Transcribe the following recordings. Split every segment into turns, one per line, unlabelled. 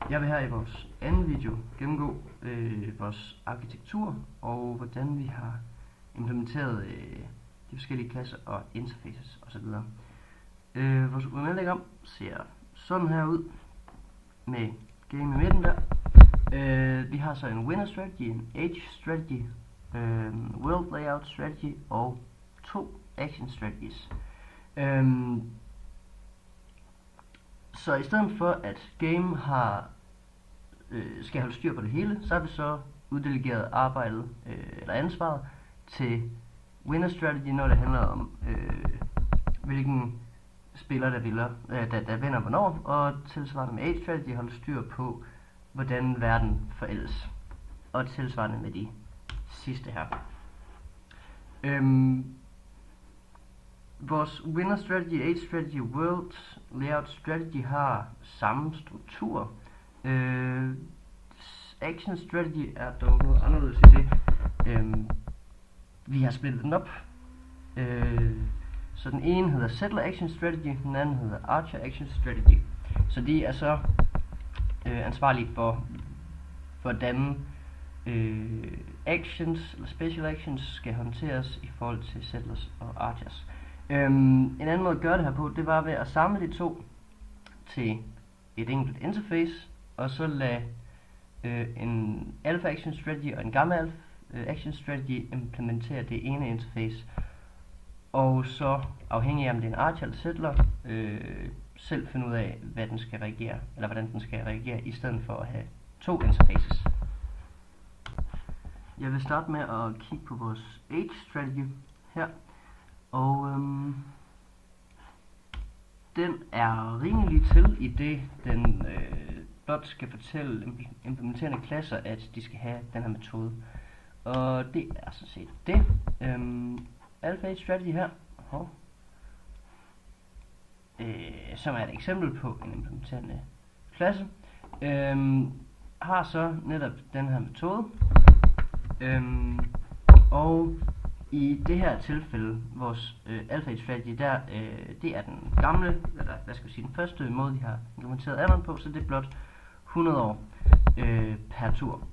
Jeg vil her i vores anden video gennemgå vores arkitektur og hvordan vi har implementeret de forskellige klasser og interfaces osv. Vores UML-diagram ser sådan her ud med game i midten der. Vi har så en winner strategy, en age strategy, world layout strategy og 2 action strategies. Så i stedet for at game skal holde styr på det hele, så har vi så uddelegeret arbejdet eller ansvaret til winner strategy, når det handler om hvilken spiller der vinder hvornår, og tilsvarende med age strategy holde styr på hvordan verden forældes, og tilsvarende med de sidste her. Vores winner strategy, age strategy, world layout strategy har samme struktur. Action strategy er dog noget anderledes i det. Vi har splittet den op. Så den ene hedder settler action strategy, den anden hedder archer action strategy. Så de er så ansvarlige for hvordan actions eller special actions skal håndteres i forhold til settlers og archers. En anden måde at gøre det her på, det var ved at samle de to til et enkelt interface, og så lade en alpha action strategy og en gamma alpha action strategy implementere det ene interface, og så afhængig af om det er en archer eller settler, selv finde ud af hvad den skal reagere, eller hvordan den skal reagere, i stedet for at have to interfaces. Jeg vil starte med at kigge på vores age strategy her, og den er rimelig til i det den blot skal fortælle implementerende klasser at de skal have den her metode, og det er sådan set det. Alpha age strategy her, som er et eksempel på en implementerende klasse, har så netop den her metode, og i det her tilfælde, vores alpha age strategy, det er den gamle, eller hvad skal vi sige, den første måde vi har implementeret addon på, så det er blot 100 år per tur.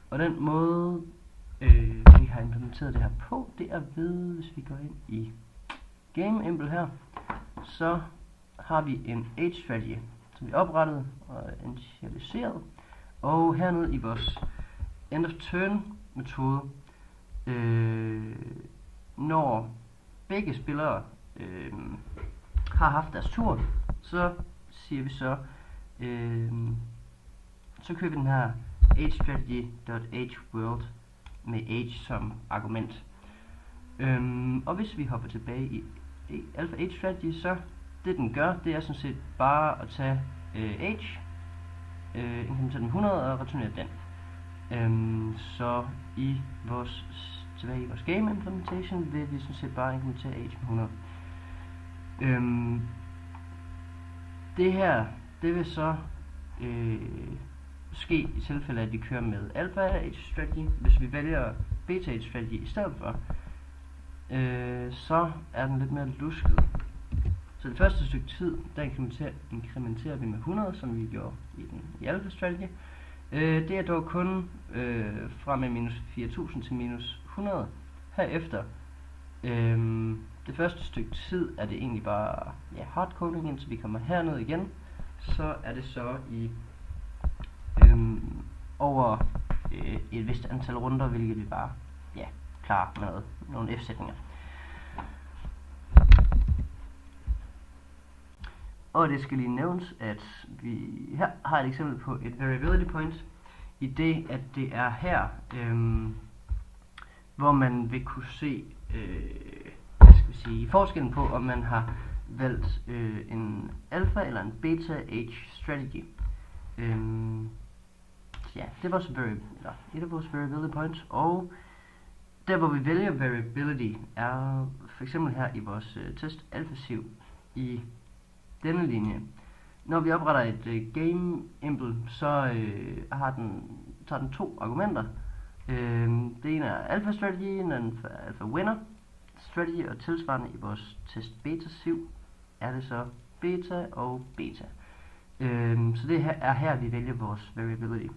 Og den måde vi har implementeret det her på, det er ved, hvis vi går ind i game impl her, så har vi en age strategy, som vi oprettede og initialiseret, og hernede i vores end of turn metode, når begge spillere har haft deres tur, så siger vi så, så kører vi den her age strategy.ageWorld med age som argument. Og hvis vi hopper tilbage i alpha age strategy, så det den gør, det er sådan set bare at tage age, implementere den 100 og returnere den. Så tilbage i vores game implementation vil vi sådan set bare implementere age med 100. Det her, det vil så ske i tilfælde af at vi kører med alpha age strategy. Hvis vi vælger beta age strategy i stedet for, så er den lidt mere lusket. Så det første stykke tid, der inkrementerer vi med 100, som vi gjorde i alpha strategy. Det er dog kun fra med minus 4000 til minus 100. Herefter, det første stykke tid, er det egentlig bare hardcoding, indtil vi kommer herned igen. Så er det så i over et vist antal runder, hvilket vi bare klarer med nogle f-sætninger. Og det skal lige nævnes, at vi her har et eksempel på et variability point, i det at det er her, hvor man vil kunne se forskellen på, om man har valgt en alpha eller en beta age strategy. Det er vores et af vores variability points, og der hvor vi vælger variability er for eksempel her i vores test alpha siv i denne linje. Når vi opretter et game impl, så tager den to argumenter. Det ene er alpha strategy, den anden er alpha winner strategy, og tilsvarende i vores test beta siv er det så beta og beta. Så det er her, vi vælger vores variability.